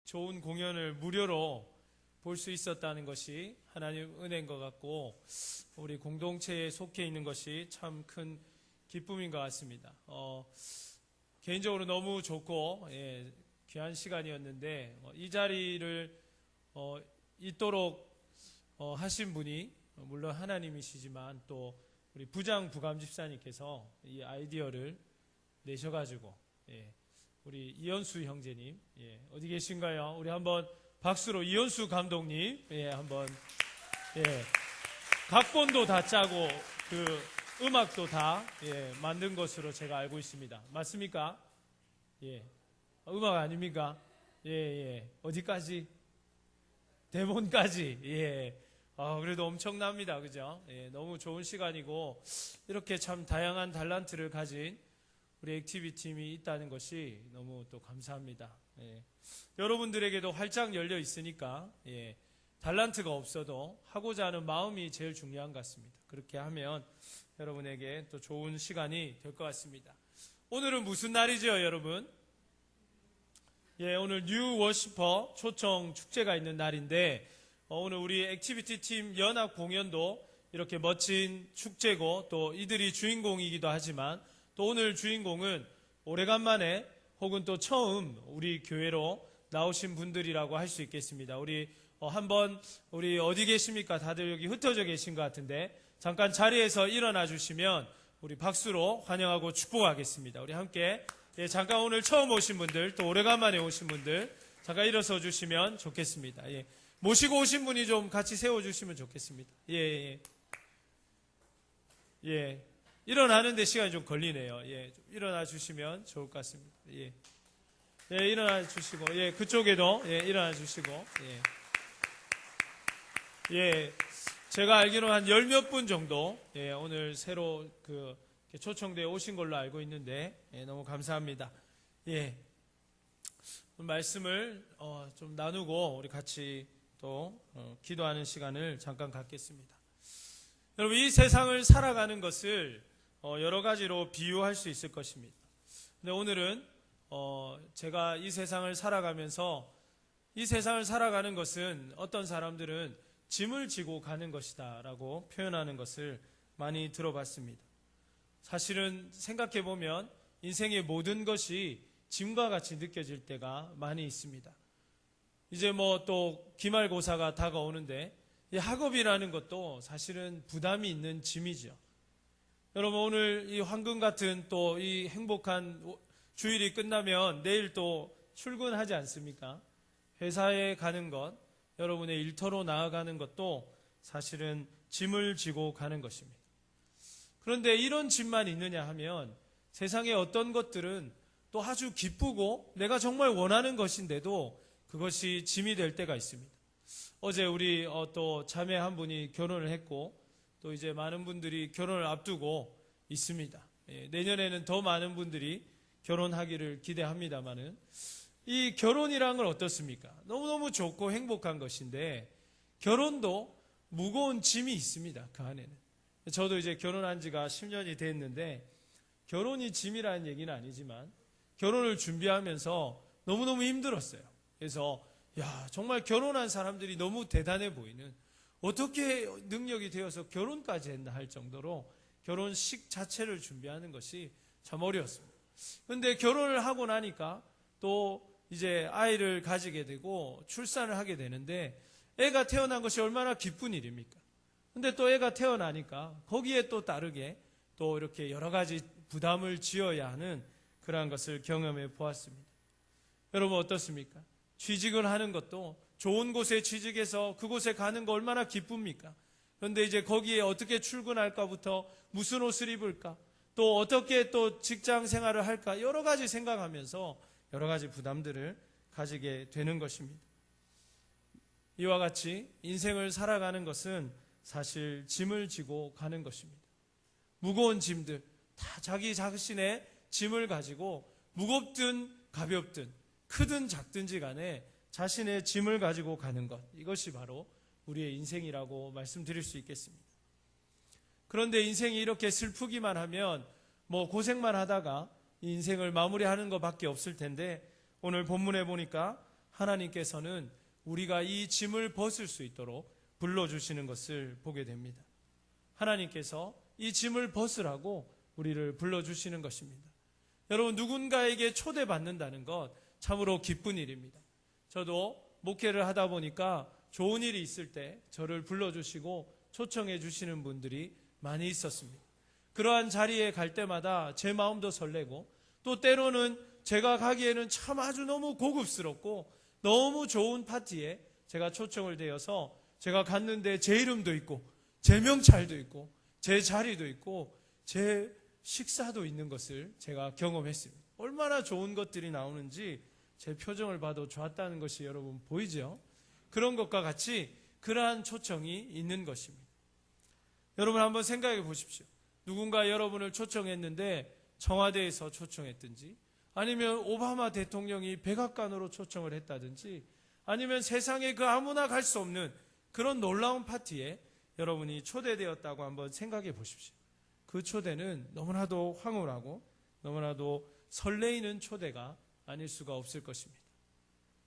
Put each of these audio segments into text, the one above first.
좋은 공연을 무료로 볼 수 있었다는 것이 하나님 은혜인 것 같고, 우리 공동체에 속해 있는 것이 참 큰 기쁨인 것 같습니다. 개인적으로 너무 좋고 귀한 시간이었는데, 이 자리를 있도록 하신 분이 물론 하나님이시지만 또 우리 부장 부감 집사님께서 이 아이디어를 내셔가지고, 우리 이현수 형제님, 어디 계신가요? 우리 한번 박수로 이현수 감독님, 한번, 각본도 다 짜고 그 음악도 다 만든 것으로 제가 알고 있습니다. 맞습니까? 음악 아닙니까? 어디까지? 대본까지. 그래도 엄청납니다. 그죠? 너무 좋은 시간이고, 이렇게 참 다양한 달란트를 가진 우리 액티비팀이 있다는 것이 너무 또 감사합니다. 여러분들에게도 활짝 열려 있으니까, 달란트가 없어도 하고자 하는 마음이 제일 중요한 것 같습니다. 그렇게 하면 여러분에게 또 좋은 시간이 될 것 같습니다. 오늘은 무슨 날이죠, 여러분? 오늘 뉴 워시퍼 초청 축제가 있는 날인데, 오늘 우리 액티비티 팀 연합 공연도 이렇게 멋진 축제고, 또 이들이 주인공이기도 하지만, 또 오늘 주인공은 오래간만에 혹은 또 처음 우리 교회로 나오신 분들이라고 할 수 있겠습니다. 우리 한번 우리 어디 계십니까? 다들 여기 흩어져 계신 것 같은데, 잠깐 자리에서 일어나 주시면 우리 박수로 환영하고 축복하겠습니다. 우리 함께 잠깐 오늘 처음 오신 분들, 또 오래간만에 오신 분들 잠깐 일어서 주시면 좋겠습니다. 모시고 오신 분이 좀 같이 세워주시면 좋겠습니다. 일어나는데 시간이 좀 걸리네요. 좀 일어나 주시면 좋을 것 같습니다. 일어나 주시고, 그쪽에도, 일어나 주시고, 제가 알기로는 한 10몇 분 정도, 오늘 새로 초청되어 오신 걸로 알고 있는데, 너무 감사합니다. 말씀을, 좀 나누고, 우리 같이 또, 기도하는 시간을 잠깐 갖겠습니다. 여러분, 이 세상을 살아가는 것을, 여러 가지로 비유할 수 있을 것입니다. 근데 오늘은 제가 이 세상을 살아가면서, 이 세상을 살아가는 것은 어떤 사람들은 짐을 지고 가는 것이다 라고 표현하는 것을 많이 들어봤습니다. 사실은 생각해 보면 인생의 모든 것이 짐과 같이 느껴질 때가 많이 있습니다. 이제 또 기말고사가 다가오는데, 이 학업이라는 것도 사실은 부담이 있는 짐이죠. 여러분, 오늘 이 황금 같은 또 이 행복한 주일이 끝나면 내일 또 출근하지 않습니까? 회사에 가는 것, 여러분의 일터로 나아가는 것도 사실은 짐을 지고 가는 것입니다. 그런데 이런 짐만 있느냐 하면 세상의 어떤 것들은 또 아주 기쁘고 내가 정말 원하는 것인데도 그것이 짐이 될 때가 있습니다. 어제 우리 또 자매 한 분이 결혼을 했고, 또 이제 많은 분들이 결혼을 앞두고 있습니다. 내년에는 더 많은 분들이 결혼하기를 기대합니다만은, 이 결혼이란 건 어떻습니까? 너무너무 좋고 행복한 것인데, 결혼도 무거운 짐이 있습니다. 그 안에는. 저도 이제 결혼한 지가 10년이 됐는데, 결혼이 짐이라는 얘기는 아니지만 결혼을 준비하면서 너무너무 힘들었어요. 그래서 정말 결혼한 사람들이 너무 대단해 보이는, 어떻게 능력이 되어서 결혼까지 했나 할 정도로 결혼식 자체를 준비하는 것이 참 어려웠습니다. 그런데 결혼을 하고 나니까 또 이제 아이를 가지게 되고 출산을 하게 되는데, 애가 태어난 것이 얼마나 기쁜 일입니까? 근데 또 애가 태어나니까 거기에 또 다르게 또 이렇게 여러 가지 부담을 지어야 하는 그러한 것을 경험해 보았습니다. 여러분 어떻습니까? 취직을 하는 것도 좋은 곳에 취직해서 그곳에 가는 거 얼마나 기쁩니까? 그런데 이제 거기에 어떻게 출근할까부터 무슨 옷을 입을까? 또 어떻게 또 직장 생활을 할까? 여러 가지 생각하면서 여러 가지 부담들을 가지게 되는 것입니다. 이와 같이 인생을 살아가는 것은 사실 짐을 지고 가는 것입니다. 무거운 짐들, 다 자기 자신의 짐을 가지고 무겁든 가볍든 크든 작든지 간에 자신의 짐을 가지고 가는 것, 이것이 바로 우리의 인생이라고 말씀드릴 수 있겠습니다. 그런데 인생이 이렇게 슬프기만 하면 고생만 하다가 인생을 마무리하는 것밖에 없을 텐데, 오늘 본문에 보니까 하나님께서는 우리가 이 짐을 벗을 수 있도록 불러주시는 것을 보게 됩니다. 하나님께서 이 짐을 벗으라고 우리를 불러주시는 것입니다. 여러분, 누군가에게 초대받는다는 것 참으로 기쁜 일입니다. 저도 목회를 하다 보니까 좋은 일이 있을 때 저를 불러주시고 초청해 주시는 분들이 많이 있었습니다. 그러한 자리에 갈 때마다 제 마음도 설레고, 또 때로는 제가 가기에는 참 아주 너무 고급스럽고 너무 좋은 파티에 제가 초청을 되어서 제가 갔는데 제 이름도 있고 제 명찰도 있고 제 자리도 있고 제 식사도 있는 것을 제가 경험했습니다. 얼마나 좋은 것들이 나오는지 제 표정을 봐도 좋았다는 것이 여러분 보이죠? 그런 것과 같이 그러한 초청이 있는 것입니다. 여러분 한번 생각해 보십시오. 누군가 여러분을 초청했는데 청와대에서 초청했든지, 아니면 오바마 대통령이 백악관으로 초청을 했다든지, 아니면 세상에 그 아무나 갈 수 없는 그런 놀라운 파티에 여러분이 초대되었다고 한번 생각해 보십시오. 그 초대는 너무나도 황홀하고 너무나도 설레이는 초대가 아닐 수가 없을 것입니다.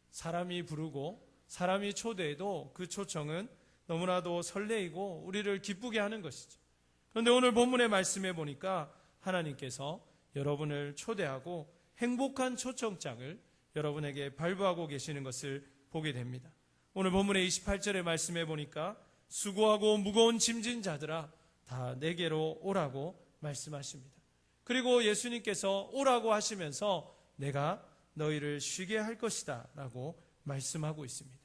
사람이 부르고 사람이 초대해도 그 초청은 너무나도 설레이고 우리를 기쁘게 하는 것이죠. 그런데 오늘 본문의 말씀에 보니까 하나님께서 여러분을 초대하고 행복한 초청장을 여러분에게 발부하고 계시는 것을 보게 됩니다. 오늘 본문의 28절의 말씀에 보니까 수고하고 무거운 짐진 자들아 다 내게로 오라고 말씀하십니다. 그리고 예수님께서 오라고 하시면서 내가 너희를 쉬게 할 것이다 라고 말씀하고 있습니다.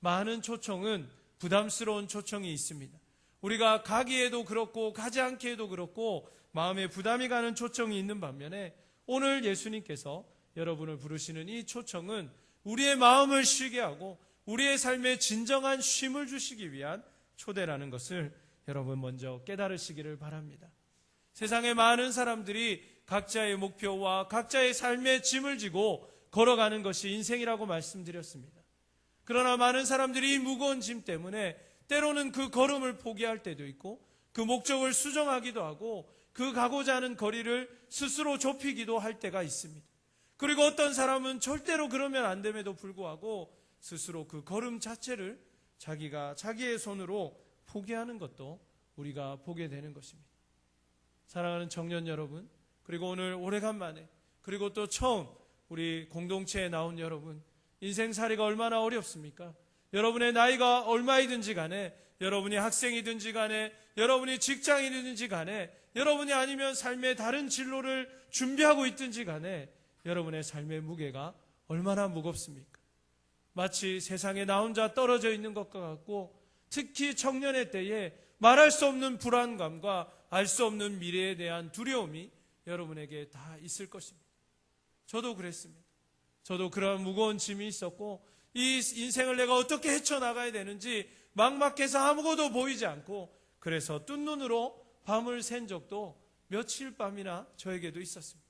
많은 초청은 부담스러운 초청이 있습니다. 우리가 가기에도 그렇고 가지 않기에도 그렇고 마음에 부담이 가는 초청이 있는 반면에 오늘 예수님께서 여러분을 부르시는 이 초청은 우리의 마음을 쉬게 하고 우리의 삶에 진정한 쉼을 주시기 위한 초대라는 것을 여러분 먼저 깨달으시기를 바랍니다. 세상에 많은 사람들이 각자의 목표와 각자의 삶의 짐을 지고 걸어가는 것이 인생이라고 말씀드렸습니다. 그러나 많은 사람들이 이 무거운 짐 때문에 때로는 그 걸음을 포기할 때도 있고 그 목적을 수정하기도 하고 그 가고자 하는 거리를 스스로 좁히기도 할 때가 있습니다. 그리고 어떤 사람은 절대로 그러면 안 됨에도 불구하고 스스로 그 걸음 자체를 자기가 자기의 손으로 포기하는 것도 우리가 보게 되는 것입니다. 사랑하는 청년 여러분, 그리고 오늘 오래간만에 그리고 또 처음 우리 공동체에 나온 여러분, 인생살이가 얼마나 어렵습니까? 여러분의 나이가 얼마이든지 간에, 여러분이 학생이든지 간에, 여러분이 직장인이든지 간에, 여러분이 아니면 삶의 다른 진로를 준비하고 있든지 간에 여러분의 삶의 무게가 얼마나 무겁습니까? 마치 세상에 나 혼자 떨어져 있는 것과 같고, 특히 청년의 때에 말할 수 없는 불안감과 알 수 없는 미래에 대한 두려움이 여러분에게 다 있을 것입니다. 저도 그랬습니다. 저도 그런 무거운 짐이 있었고, 이 인생을 내가 어떻게 헤쳐나가야 되는지 막막해서 아무것도 보이지 않고, 그래서 뜬 눈으로 밤을 샌 적도 며칠 밤이나 저에게도 있었습니다.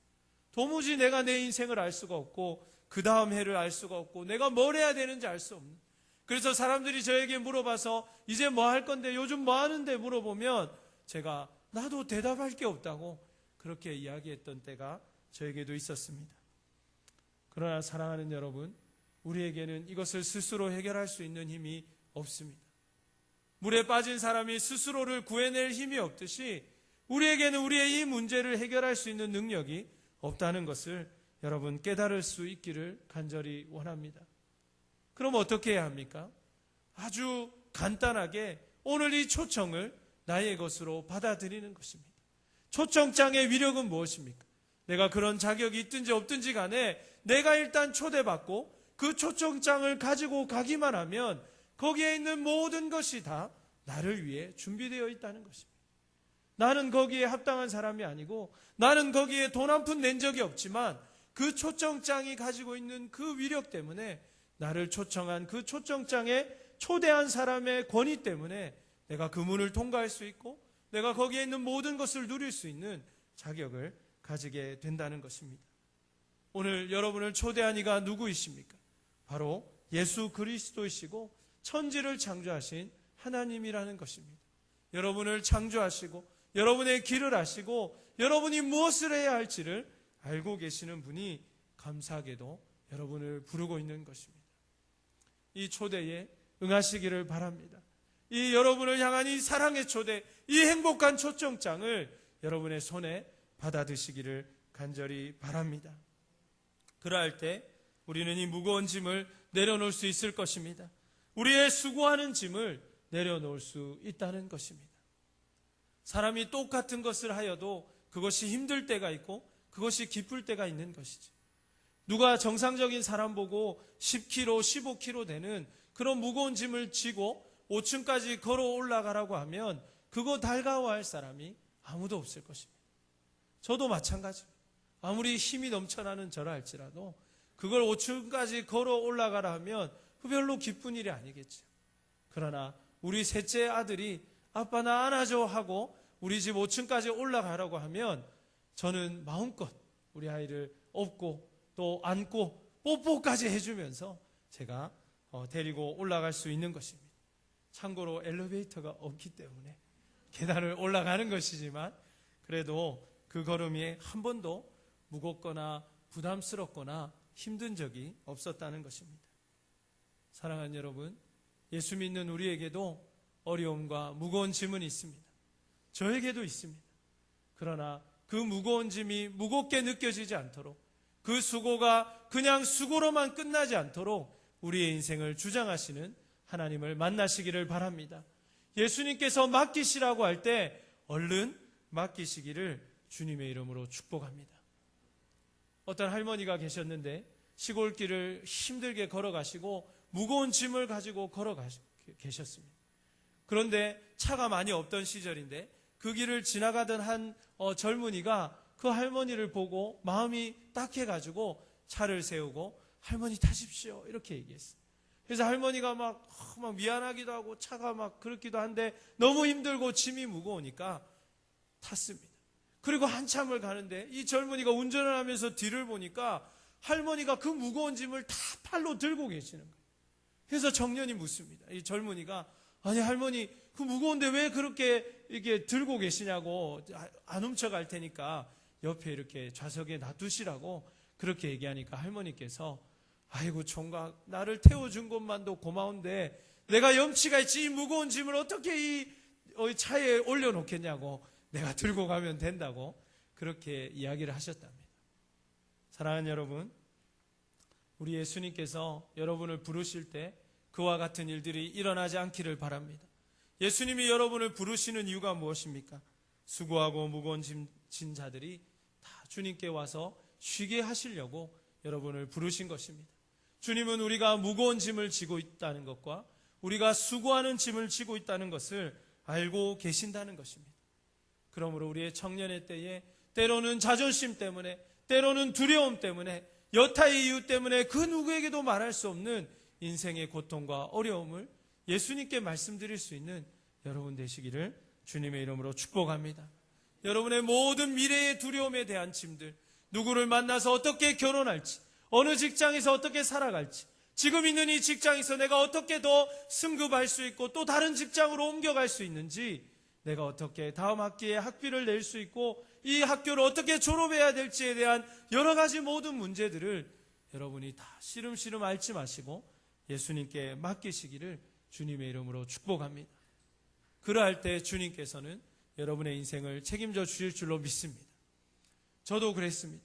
도무지 내가 내 인생을 알 수가 없고 그 다음 해를 알 수가 없고 내가 뭘 해야 되는지 알 수 없는, 그래서 사람들이 저에게 물어봐서 이제 뭐 할 건데, 요즘 뭐 하는데 물어보면 제가 나도 대답할 게 없다고 그렇게 이야기했던 때가 저에게도 있었습니다. 그러나 사랑하는 여러분, 우리에게는 이것을 스스로 해결할 수 있는 힘이 없습니다. 물에 빠진 사람이 스스로를 구해낼 힘이 없듯이 우리에게는 우리의 이 문제를 해결할 수 있는 능력이 없다는 것을 여러분 깨달을 수 있기를 간절히 원합니다. 그럼 어떻게 해야 합니까? 아주 간단하게 오늘 이 초청을 나의 것으로 받아들이는 것입니다. 초청장의 위력은 무엇입니까? 내가 그런 자격이 있든지 없든지 간에 내가 일단 초대받고 그 초청장을 가지고 가기만 하면 거기에 있는 모든 것이 다 나를 위해 준비되어 있다는 것입니다. 나는 거기에 합당한 사람이 아니고 나는 거기에 돈 한 푼 낸 적이 없지만 그 초청장이 가지고 있는 그 위력 때문에, 나를 초청한 그 초청장에 초대한 사람의 권위 때문에 내가 그 문을 통과할 수 있고 내가 거기에 있는 모든 것을 누릴 수 있는 자격을 가지게 된다는 것입니다. 오늘 여러분을 초대한 이가 누구이십니까? 바로 예수 그리스도이시고 천지를 창조하신 하나님이라는 것입니다. 여러분을 창조하시고 여러분의 길을 아시고 여러분이 무엇을 해야 할지를 알고 계시는 분이 감사하게도 여러분을 부르고 있는 것입니다. 이 초대에 응하시기를 바랍니다. 이 여러분을 향한 이 사랑의 초대, 이 행복한 초청장을 여러분의 손에 받아드시기를 간절히 바랍니다. 그러할 때 우리는 이 무거운 짐을 내려놓을 수 있을 것입니다. 우리의 수고하는 짐을 내려놓을 수 있다는 것입니다. 사람이 똑같은 것을 하여도 그것이 힘들 때가 있고 그것이 기쁠 때가 있는 것이지. 누가 정상적인 사람 보고 10kg, 15kg 되는 그런 무거운 짐을 지고 5층까지 걸어 올라가라고 하면 그거 달가워할 사람이 아무도 없을 것입니다. 저도 마찬가지입니다. 아무리 힘이 넘쳐나는 저라 할지라도 그걸 5층까지 걸어 올라가라 하면 별로 기쁜 일이 아니겠죠. 그러나 우리 셋째 아들이 아빠 나 안아줘 하고 우리 집 5층까지 올라가라고 하면 저는 마음껏 우리 아이를 업고 또 안고 뽀뽀까지 해주면서 제가 데리고 올라갈 수 있는 것입니다. 참고로 엘리베이터가 없기 때문에 계단을 올라가는 것이지만 그래도 그 걸음이 한 번도 무겁거나 부담스럽거나 힘든 적이 없었다는 것입니다. 사랑하는 여러분, 예수 믿는 우리에게도 어려움과 무거운 짐은 있습니다. 저에게도 있습니다. 그러나 그 무거운 짐이 무겁게 느껴지지 않도록 그 수고가 그냥 수고로만 끝나지 않도록 우리의 인생을 주장하시는 하나님을 만나시기를 바랍니다. 예수님께서 맡기시라고 할 때 얼른 맡기시기를 주님의 이름으로 축복합니다. 어떤 할머니가 계셨는데 시골길을 힘들게 걸어가시고 무거운 짐을 가지고 계셨습니다. 그런데 차가 많이 없던 시절인데 그 길을 지나가던 한 젊은이가 그 할머니를 보고 마음이 딱해가지고 차를 세우고 할머니 타십시오 이렇게 얘기했어요. 그래서 할머니가 막 미안하기도 하고 차가 막 그렇기도 한데 너무 힘들고 짐이 무거우니까 탔습니다. 그리고 한참을 가는데 이 젊은이가 운전을 하면서 뒤를 보니까 할머니가 그 무거운 짐을 다 팔로 들고 계시는 거예요. 그래서 청년이 묻습니다. 이 젊은이가 아니 할머니 그 무거운데 왜 그렇게 이렇게 들고 계시냐고, 안 훔쳐갈 테니까 옆에 이렇게 좌석에 놔두시라고 그렇게 얘기하니까 할머니께서 아이고 총각 나를 태워준 것만도 고마운데 내가 염치가 있지 이 무거운 짐을 어떻게 이 차에 올려놓겠냐고, 내가 들고 가면 된다고 그렇게 이야기를 하셨답니다. 사랑하는 여러분, 우리 예수님께서 여러분을 부르실 때 그와 같은 일들이 일어나지 않기를 바랍니다. 예수님이 여러분을 부르시는 이유가 무엇입니까? 수고하고 무거운 짐 진 자들이 다 주님께 와서 쉬게 하시려고 여러분을 부르신 것입니다. 주님은 우리가 무거운 짐을 지고 있다는 것과 우리가 수고하는 짐을 지고 있다는 것을 알고 계신다는 것입니다. 그러므로 우리의 청년의 때에 때로는 자존심 때문에, 때로는 두려움 때문에, 여타의 이유 때문에 그 누구에게도 말할 수 없는 인생의 고통과 어려움을 예수님께 말씀드릴 수 있는 여러분 되시기를 주님의 이름으로 축복합니다. 여러분의 모든 미래의 두려움에 대한 짐들, 누구를 만나서 어떻게 결혼할지, 어느 직장에서 어떻게 살아갈지, 지금 있는 이 직장에서 내가 어떻게 더 승급할 수 있고 또 다른 직장으로 옮겨갈 수 있는지, 내가 어떻게 다음 학기에 학비를 낼 수 있고 이 학교를 어떻게 졸업해야 될지에 대한 여러 가지 모든 문제들을 여러분이 다 시름시름 앓지 마시고 예수님께 맡기시기를 주님의 이름으로 축복합니다. 그러할 때 주님께서는 여러분의 인생을 책임져 주실 줄로 믿습니다. 저도 그랬습니다.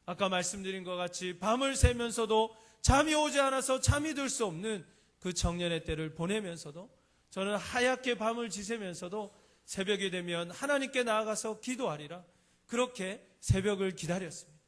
아까 말씀드린 것 같이 밤을 새면서도 잠이 오지 않아서 잠이 들 수 없는 그 청년의 때를 보내면서도 저는 하얗게 밤을 지새면서도 새벽이 되면 하나님께 나아가서 기도하리라 그렇게 새벽을 기다렸습니다.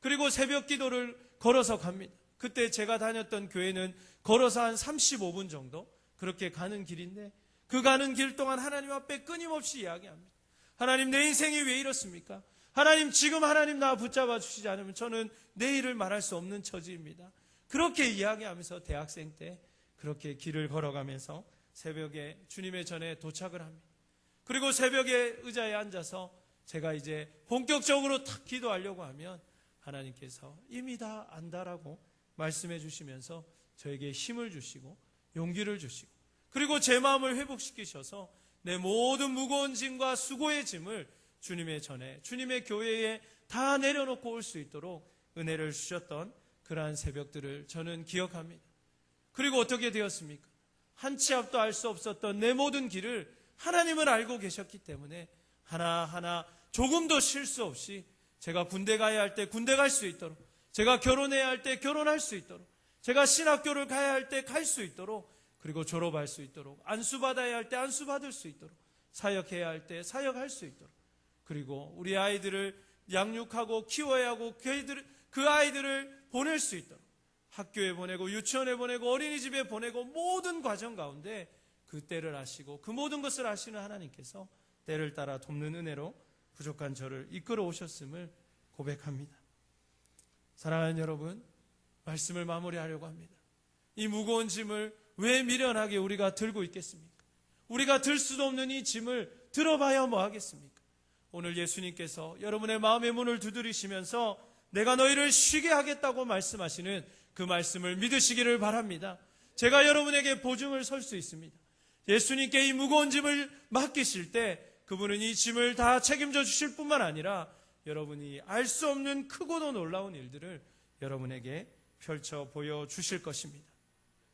그리고 새벽 기도를 걸어서 갑니다. 그때 제가 다녔던 교회는 걸어서 한 35분 정도 그렇게 가는 길인데 그 가는 길 동안 하나님 앞에 끊임없이 이야기합니다. 하나님 내 인생이 왜 이렇습니까? 하나님 지금 하나님 나 붙잡아 주시지 않으면 저는 내일을 말할 수 없는 처지입니다. 그렇게 이야기하면서 대학생 때 그렇게 길을 걸어가면서 새벽에 주님의 전에 도착을 합니다. 그리고 새벽에 의자에 앉아서 제가 이제 본격적으로 탁 기도하려고 하면 하나님께서 이미 다 안다라고 말씀해 주시면서 저에게 힘을 주시고 용기를 주시고 그리고 제 마음을 회복시키셔서 내 모든 무거운 짐과 수고의 짐을 주님의 전에 주님의 교회에 다 내려놓고 올 수 있도록 은혜를 주셨던 그러한 새벽들을 저는 기억합니다. 그리고 어떻게 되었습니까? 한 치 앞도 알 수 없었던 내 모든 길을 하나님을 알고 계셨기 때문에 하나하나 조금도 실수 없이 제가 군대 가야 할 때 군대 갈 수 있도록, 제가 결혼해야 할 때 결혼할 수 있도록, 제가 신학교를 가야 할 때 갈 수 있도록, 그리고 졸업할 수 있도록, 안수받아야 할 때 안수받을 수 있도록, 사역해야 할 때 사역할 수 있도록, 그리고 우리 아이들을 양육하고 키워야 하고 그 아이들을 보낼 수 있도록, 학교에 보내고 유치원에 보내고 어린이집에 보내고 모든 과정 가운데 그 때를 아시고 그 모든 것을 아시는 하나님께서 때를 따라 돕는 은혜로 부족한 저를 이끌어 오셨음을 고백합니다. 사랑하는 여러분, 말씀을 마무리하려고 합니다. 이 무거운 짐을 왜 미련하게 우리가 들고 있겠습니까? 우리가 들 수도 없는 이 짐을 들어봐야 뭐 하겠습니까? 오늘 예수님께서 여러분의 마음의 문을 두드리시면서 내가 너희를 쉬게 하겠다고 말씀하시는 그 말씀을 믿으시기를 바랍니다. 제가 여러분에게 보증을 설 수 있습니다. 예수님께 이 무거운 짐을 맡기실 때 그분은 이 짐을 다 책임져 주실 뿐만 아니라 여러분이 알 수 없는 크고도 놀라운 일들을 여러분에게 펼쳐 보여주실 것입니다.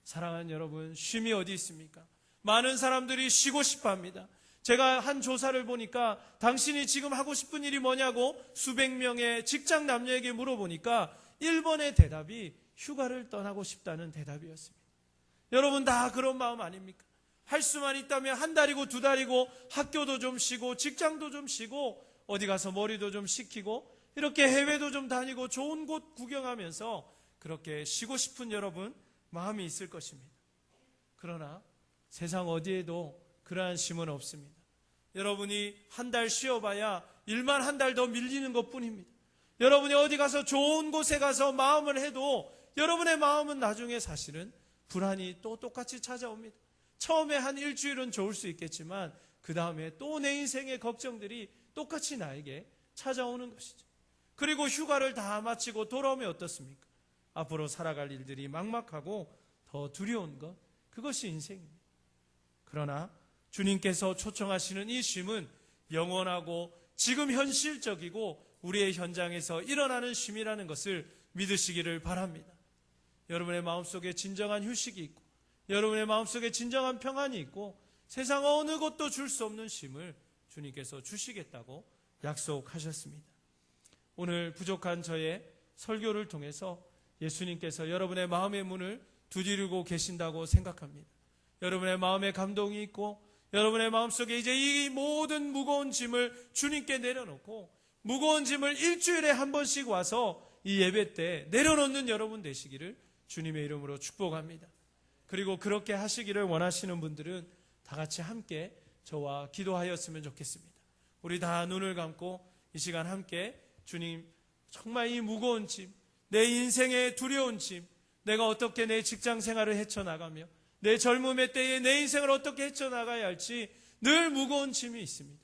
사랑하는 여러분, 쉼이 어디 있습니까? 많은 사람들이 쉬고 싶어 합니다. 제가 한 조사를 보니까 당신이 지금 하고 싶은 일이 뭐냐고 수백 명의 직장 남녀에게 물어보니까 1번의 대답이 휴가를 떠나고 싶다는 대답이었습니다. 여러분 다 그런 마음 아닙니까? 할 수만 있다면 한 달이고 두 달이고 학교도 좀 쉬고 직장도 좀 쉬고 어디 가서 머리도 좀 식히고 이렇게 해외도 좀 다니고 좋은 곳 구경하면서 그렇게 쉬고 싶은 여러분 마음이 있을 것입니다. 그러나 세상 어디에도 그러한 쉼은 없습니다. 여러분이 한 달 쉬어봐야 일만 한 달 더 밀리는 것뿐입니다. 여러분이 어디 가서 좋은 곳에 가서 마음을 해도 여러분의 마음은 나중에 사실은 불안이 또 똑같이 찾아옵니다. 처음에 한 일주일은 좋을 수 있겠지만 그 다음에 또 내 인생의 걱정들이 똑같이 나에게 찾아오는 것이죠. 그리고 휴가를 다 마치고 돌아오면 어떻습니까? 앞으로 살아갈 일들이 막막하고 더 두려운 것, 그것이 인생입니다. 그러나 주님께서 초청하시는 이 쉼은 영원하고 지금 현실적이고 우리의 현장에서 일어나는 쉼이라는 것을 믿으시기를 바랍니다. 여러분의 마음속에 진정한 휴식이 있고 여러분의 마음속에 진정한 평안이 있고 세상 어느 것도 줄 수 없는 쉼을 주님께서 주시겠다고 약속하셨습니다. 오늘 부족한 저의 설교를 통해서 예수님께서 여러분의 마음의 문을 두드리고 계신다고 생각합니다. 여러분의 마음에 감동이 있고 여러분의 마음속에 이제 이 모든 무거운 짐을 주님께 내려놓고 무거운 짐을 일주일에 한 번씩 와서 이 예배 때 내려놓는 여러분 되시기를 주님의 이름으로 축복합니다. 그리고 그렇게 하시기를 원하시는 분들은 다 같이 함께 저와 기도하였으면 좋겠습니다. 우리 다 눈을 감고 이 시간 함께 주님, 정말 이 무거운 짐, 내 인생의 두려운 짐, 내가 어떻게 내 직장 생활을 헤쳐나가며 내 젊음의 때에 내 인생을 어떻게 헤쳐나가야 할지 늘 무거운 짐이 있습니다.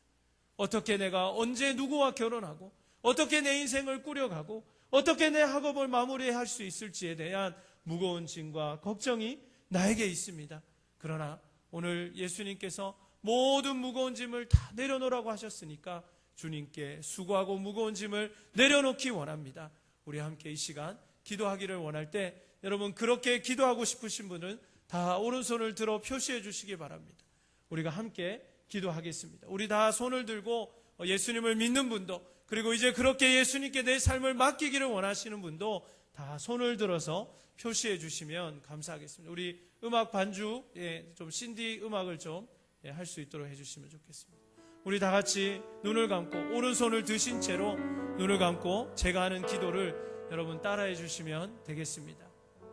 어떻게 내가 언제 누구와 결혼하고 어떻게 내 인생을 꾸려가고 어떻게 내 학업을 마무리할 수 있을지에 대한 무거운 짐과 걱정이 나에게 있습니다. 그러나 오늘 예수님께서 모든 무거운 짐을 다 내려놓으라고 하셨으니까 주님께 수고하고 무거운 짐을 내려놓기 원합니다. 우리 함께 이 시간 기도하기를 원할 때 여러분 그렇게 기도하고 싶으신 분은 다 오른손을 들어 표시해 주시기 바랍니다. 우리가 함께 기도하겠습니다. 우리 다 손을 들고 예수님을 믿는 분도 그리고 이제 그렇게 예수님께 내 삶을 맡기기를 원하시는 분도 다 손을 들어서 표시해 주시면 감사하겠습니다. 우리 음악 반주에 좀 신디 음악을 좀 할 수 있도록 해주시면 좋겠습니다. 우리 다 같이 눈을 감고 오른손을 드신 채로 눈을 감고 제가 하는 기도를 여러분 따라해 주시면 되겠습니다.